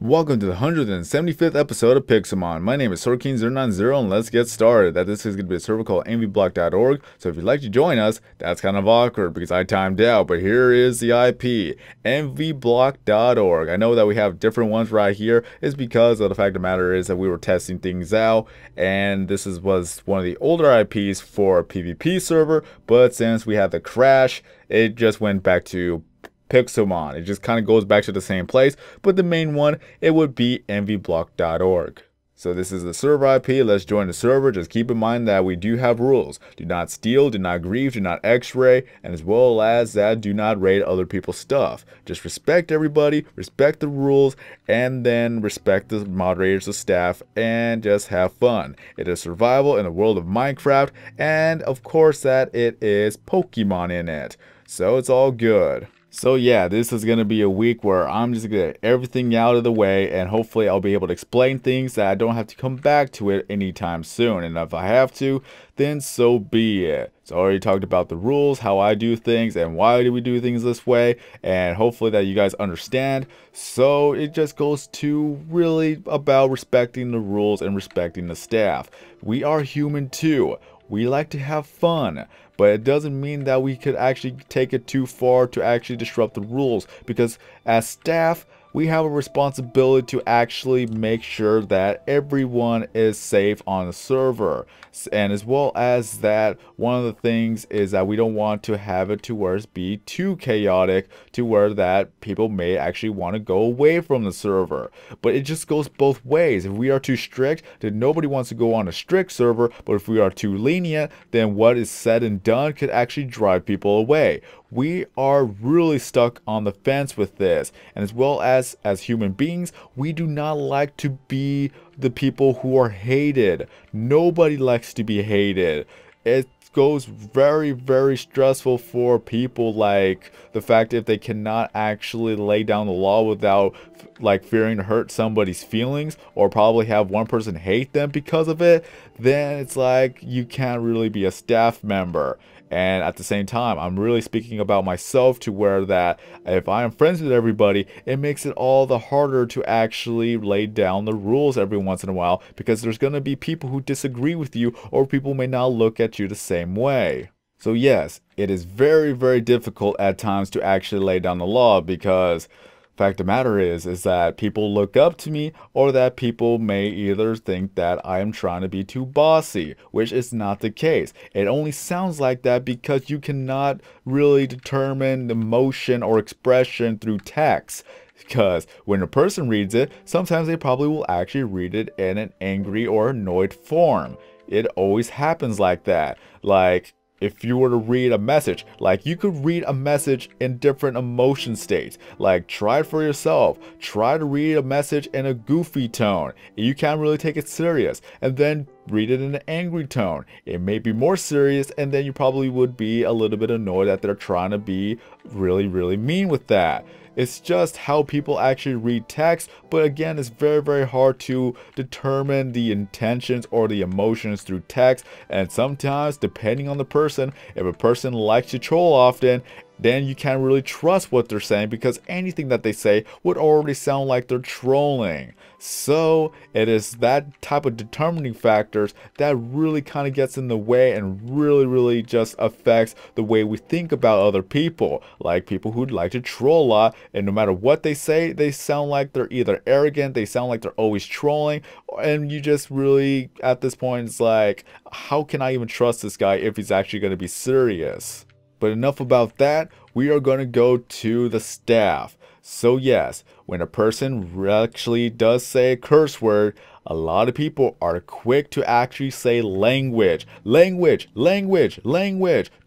Welcome to the 175th episode of Pixelmon. My name is Sorkin090 and let's get started. This is going to be a server called Envyblock.org, so if you'd like to join us, that's kind of awkward because I timed out, but here is the IP, Envyblock.org. I know that we have different ones right here. It's because of the fact of the matter is that we were testing things out, and this was one of the older IPs for a PvP server, but since we had the crash, it just went back to Pixelmon. It just kind of goes back to the same place, but the main one, it would be envyblock.org. So this is the server IP. Let's join the server. Just keep in mind that we do have rules. Do not steal, do not grieve, do not x-ray, and as well as that, do not raid other people's stuff. Just respect everybody, respect the rules, and then respect the moderators, the staff, and just have fun. It is survival in the world of Minecraft, and of course that it is Pokemon in it. So it's all good. So yeah, this is going to be a week where I'm just going to get everything out of the way, and hopefully I'll be able to explain things that I don't have to come back to it anytime soon. And if I have to, then so be it. So I already talked about the rules, how I do things, and why do we do things this way, and hopefully that you guys understand. So it just goes to really about respecting the rules and respecting the staff. We are human too. We like to have fun, but it doesn't mean that we could actually take it too far to actually disrupt the rules, because as staff, we have a responsibility to actually make sure that everyone is safe on the server. And as well as that, one of the things is that we don't want to have it to where it's be too chaotic to where that people may actually want to go away from the server. But it just goes both ways. If we are too strict, then nobody wants to go on a strict server, but if we are too lenient, then what is said and done could actually drive people away. We are really stuck on the fence with this, and as well as human beings, we do not like to be the people who are hated. Nobody likes to be hated. It goes very stressful for people, like the fact if they cannot actually lay down the law without like fearing to hurt somebody's feelings, or probably have one person hate them because of it, then it's like you can't really be a staff member. And at the same time, I'm really speaking about myself, to where that if I am friends with everybody, it makes it all the harder to actually lay down the rules every once in a while, because there's going to be people who disagree with you, or people may not look at you the same way. So yes, it is very difficult at times to actually lay down the law, because fact of the matter is that people look up to me, or that people may either think that I am trying to be too bossy, which is not the case. It only sounds like that because you cannot really determine emotion or expression through text. Because when a person reads it, sometimes they probably will actually read it in an angry or annoyed form. It always happens like that. Like, if you were to read a message, like you could read a message in different emotion states. Like, try it for yourself. Try to read a message in a goofy tone. You can't really take it serious. And then read it in an angry tone. It may be more serious, and then you probably would be a little bit annoyed that they're trying to be really mean with that. It's just how people actually read text, but again, it's very hard to determine the intentions or the emotions through text. And sometimes, depending on the person, if a person likes to troll often, then you can't really trust what they're saying, because anything that they say would already sound like they're trolling. So it is that type of determining factors that really kind of gets in the way, and really just affects the way we think about other people. Like people who'd like to troll a lot, and no matter what they say, they sound like they're either arrogant, they sound like they're always trolling, and you just really, at this point, it's like, how can I even trust this guy if he's actually going to be serious? But enough about that, we are going to go to the staff. So yes, when a person actually does say a curse word, a lot of people are quick to actually say language. Language.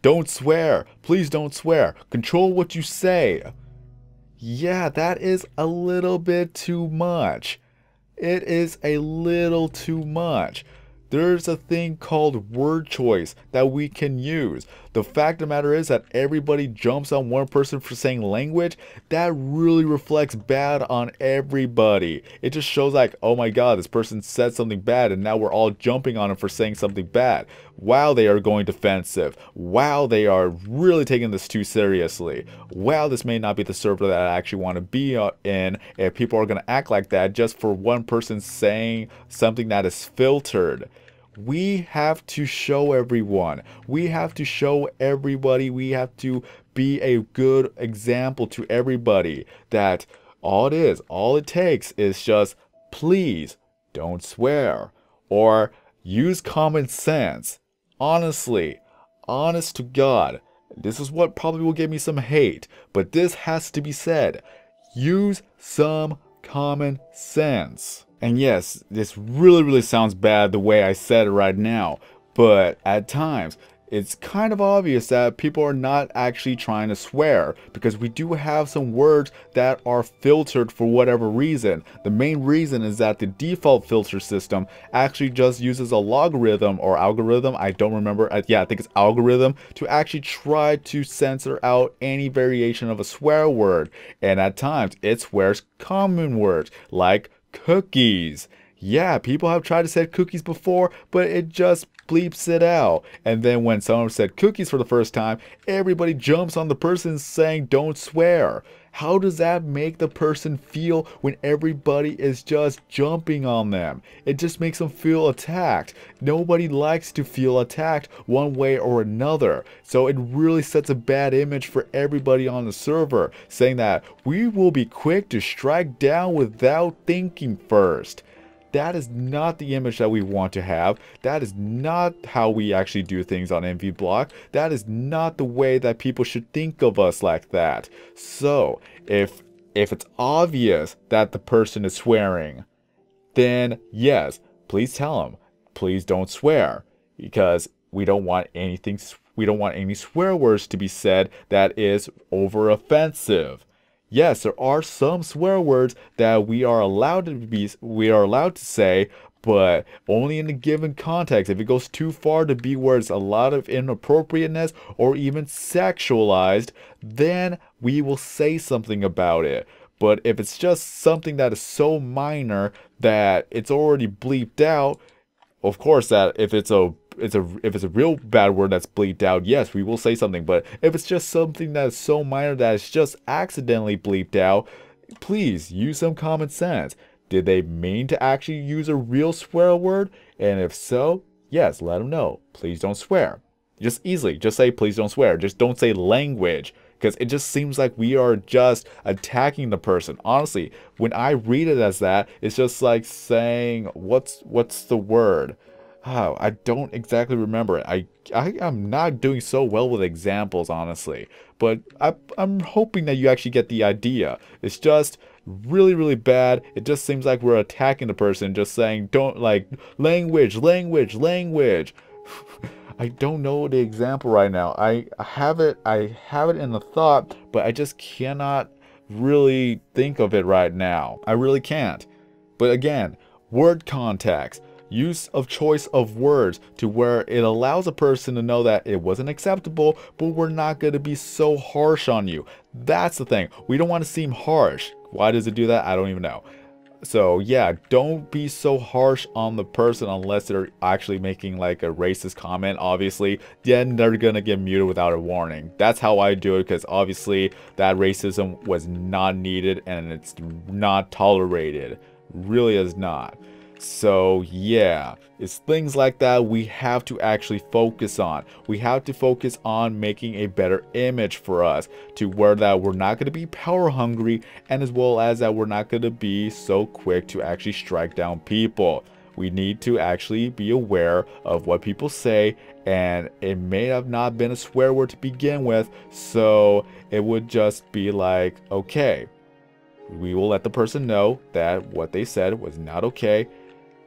Don't swear. Please don't swear. Control what you say. Yeah, that is a little bit too much. It is a little too much. There's a thing called word choice that we can use. The fact of the matter is that everybody jumps on one person for saying language. That really reflects bad on everybody. It just shows like, oh my god, this person said something bad and now we're all jumping on him for saying something bad. Wow, they are going defensive. Wow, they are really taking this too seriously. Wow, this may not be the server that I actually want to be in if people are going to act like that just for one person saying something that is filtered. We have to show everyone. We have to show everybody. We have to be a good example to everybody that all it takes is just please don't swear or use common sense. Honestly, honest to God, this is what probably will give me some hate, but this has to be said. Use some common sense. And yes, this really sounds bad the way I said it right now, but at times it's kind of obvious that people are not actually trying to swear because we do have some words that are filtered for whatever reason. The main reason is that the default filter system actually just uses a logarithm or algorithm, I don't remember, yeah, I think it's algorithm, to actually try to censor out any variation of a swear word. And at times it swears common words like cookies. Yeah, people have tried to say cookies before, but it just bleeps it out. And then when someone said cookies for the first time, everybody jumps on the person saying don't swear. How does that make the person feel when everybody is just jumping on them? It just makes them feel attacked. Nobody likes to feel attacked one way or another. So it really sets a bad image for everybody on the server, saying that we will be quick to strike down without thinking first. That is not the image that we want to have. That is not how we actually do things on Envyblock. That is not the way that people should think of us like that. So, if it's obvious that the person is swearing, then yes, please tell them, please don't swear, because we don't want any swear words to be said that is over offensive. Yes, there are some swear words that we are allowed to say, but only in a given context. If it goes too far to be where it's a lot of inappropriateness or even sexualized, then we will say something about it. But if it's just something that is so minor that it's already bleeped out, of course that if it's a real bad word that's bleeped out, yes, we will say something. But if it's just something that is so minor that it's just accidentally bleeped out, please use some common sense. Did they mean to actually use a real swear word? And if so, yes, let them know. Please don't swear. Just say please don't swear. Just don't say language, because it just seems like we are just attacking the person. Honestly, when I read it as that, it's just like saying, what's the word? Oh, I don't exactly remember it. I am not doing so well with examples, honestly. But I'm hoping that you actually get the idea. It's just really bad. It just seems like we're attacking the person, just saying, don't, like, language. I don't know the example right now. I have it in the thought, but I just cannot really think of it right now. I really can't. But again, word context. Use of choice of words to where it allows a person to know that it wasn't acceptable, but we're not going to be so harsh on you. That's the thing. We don't want to seem harsh. Why does it do that? I don't even know. So yeah, don't be so harsh on the person unless they're actually making like a racist comment, obviously. Then they're gonna get muted without a warning. That's how I do it, because obviously that racism was not needed and it's not tolerated. Really is not. So yeah, it's things like that we have to actually focus on. We have to focus on making a better image for us, to where that we're not going to be power hungry, and as well as that we're not going to be so quick to actually strike down people. We need to actually be aware of what people say, and it may have not been a swear word to begin with, so it would just be like, okay, we will let the person know that what they said was not okay,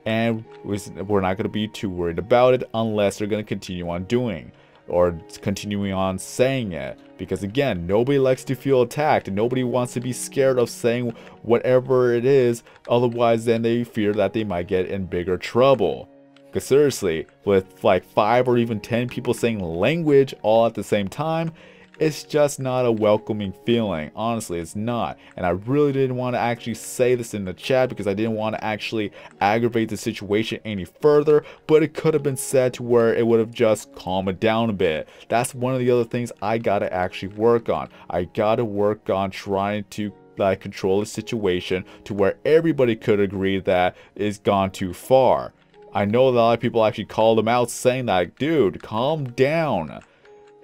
and we're not going to be too worried about it unless they're going to continue on doing or continuing on saying it. Because again, nobody likes to feel attacked, and nobody wants to be scared of saying whatever it is, otherwise then they fear that they might get in bigger trouble. Because seriously, with like 5 or even 10 people saying language all at the same time, it's just not a welcoming feeling. Honestly, it's not. And I really didn't want to actually say this in the chat because I didn't want to actually aggravate the situation any further, but it could have been said to where it would have just calmed it down a bit. That's one of the other things I gotta actually work on. I gotta work on trying to like control the situation to where everybody could agree that it's gone too far. I know that a lot of people actually called him out saying that, dude, calm down.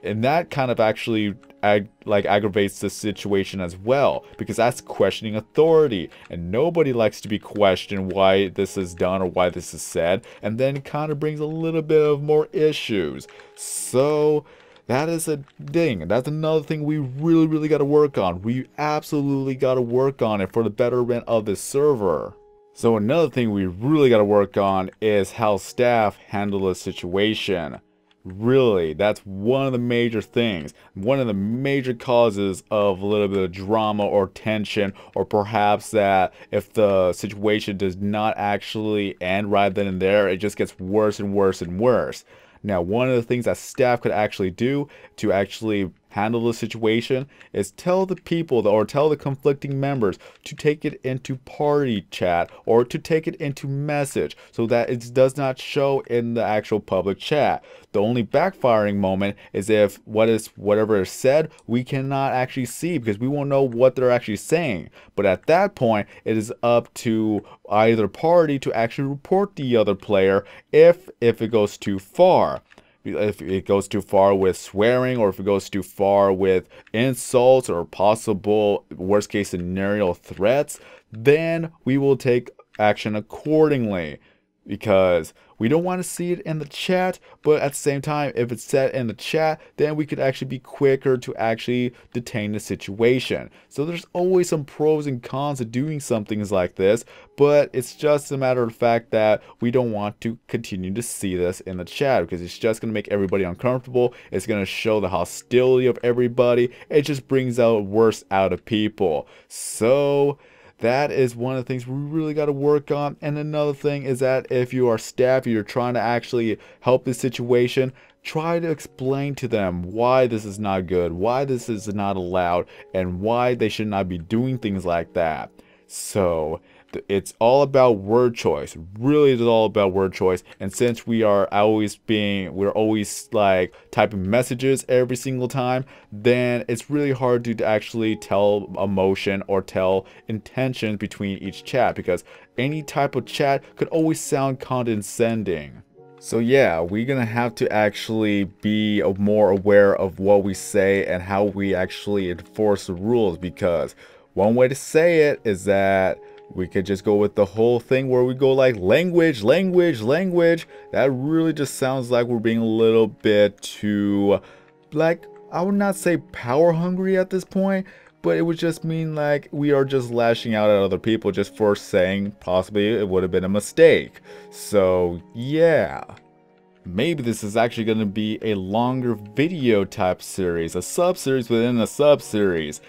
And that kind of actually aggravates the situation as well, because that's questioning authority, and nobody likes to be questioned why this is done or why this is said, and then it kind of brings a little bit of more issues. So that is a thing. That's another thing we really got to work on. We absolutely got to work on it for the betterment of this server. So another thing we really got to work on is how staff handle the situation. Really, that's one of the major things, one of the major causes of a little bit of drama or tension, or perhaps that if the situation does not actually end right then and there, it just gets worse and worse and worse. Now, one of the things that staff could actually do to actually handle the situation is tell the people or tell the conflicting members to take it into party chat or to take it into message so that it does not show in the actual public chat. The only backfiring moment is if whatever is said we cannot actually see because we won't know what they're actually saying. But at that point, it is up to either party to actually report the other player if it goes too far. If it goes too far with swearing, or if it goes too far with insults or possible worst case scenario threats, then we will take action accordingly, because we don't want to see it in the chat, but at the same time, if it's said in the chat, then we could actually be quicker to actually detain the situation. So there's always some pros and cons to doing some things like this, but it's just a matter of fact that we don't want to continue to see this in the chat because it's just going to make everybody uncomfortable. It's going to show the hostility of everybody. It just brings out worse out of people. So that is one of the things we really got to work on. And another thing is that if you are staff, you're trying to actually help this situation, try to explain to them why this is not good, why this is not allowed, and why they should not be doing things like that. So it's all about word choice. Really, it's all about word choice. And since we're always like typing messages every single time, then it's really hard to actually tell emotion or tell intentions between each chat, because any type of chat could always sound condescending. So yeah, we're gonna have to actually be more aware of what we say and how we actually enforce the rules, because one way to say it is that we could just go with the whole thing where we go like language. That really just sounds like we're being a little bit too, like, I would not say power hungry at this point, but it would just mean like we are just lashing out at other people just for saying possibly it would have been a mistake. So yeah. Maybe this is actually going to be a longer video type series, a sub-series within a sub-series.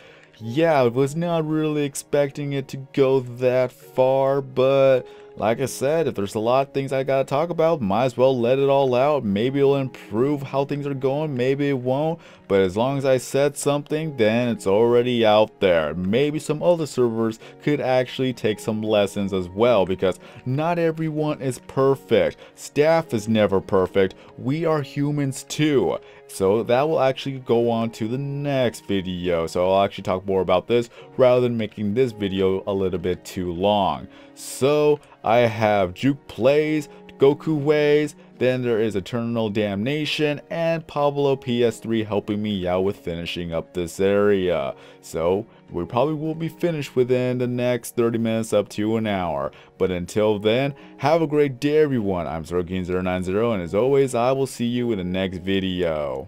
Yeah, I was not really expecting it to go that far, but like I said, if there's a lot of things I gotta talk about, might as well let it all out. Maybe it'll improve how things are going, maybe it won't, but as long as I said something, then it's already out there. Maybe some other servers could actually take some lessons as well, because not everyone is perfect. Staff is never perfect. We are humans too. So that will actually go on to the next video. So I'll actually talk more about this rather than making this video a little bit too long. So I have Juke Plays, Goku Ways, then there is Eternal Damnation, and Pablo PS3 helping me out with finishing up this area. So we probably will be finished within the next 30 minutes up to an hour. But until then, have a great day everyone. I'm Sorkin090, and as always, I will see you in the next video.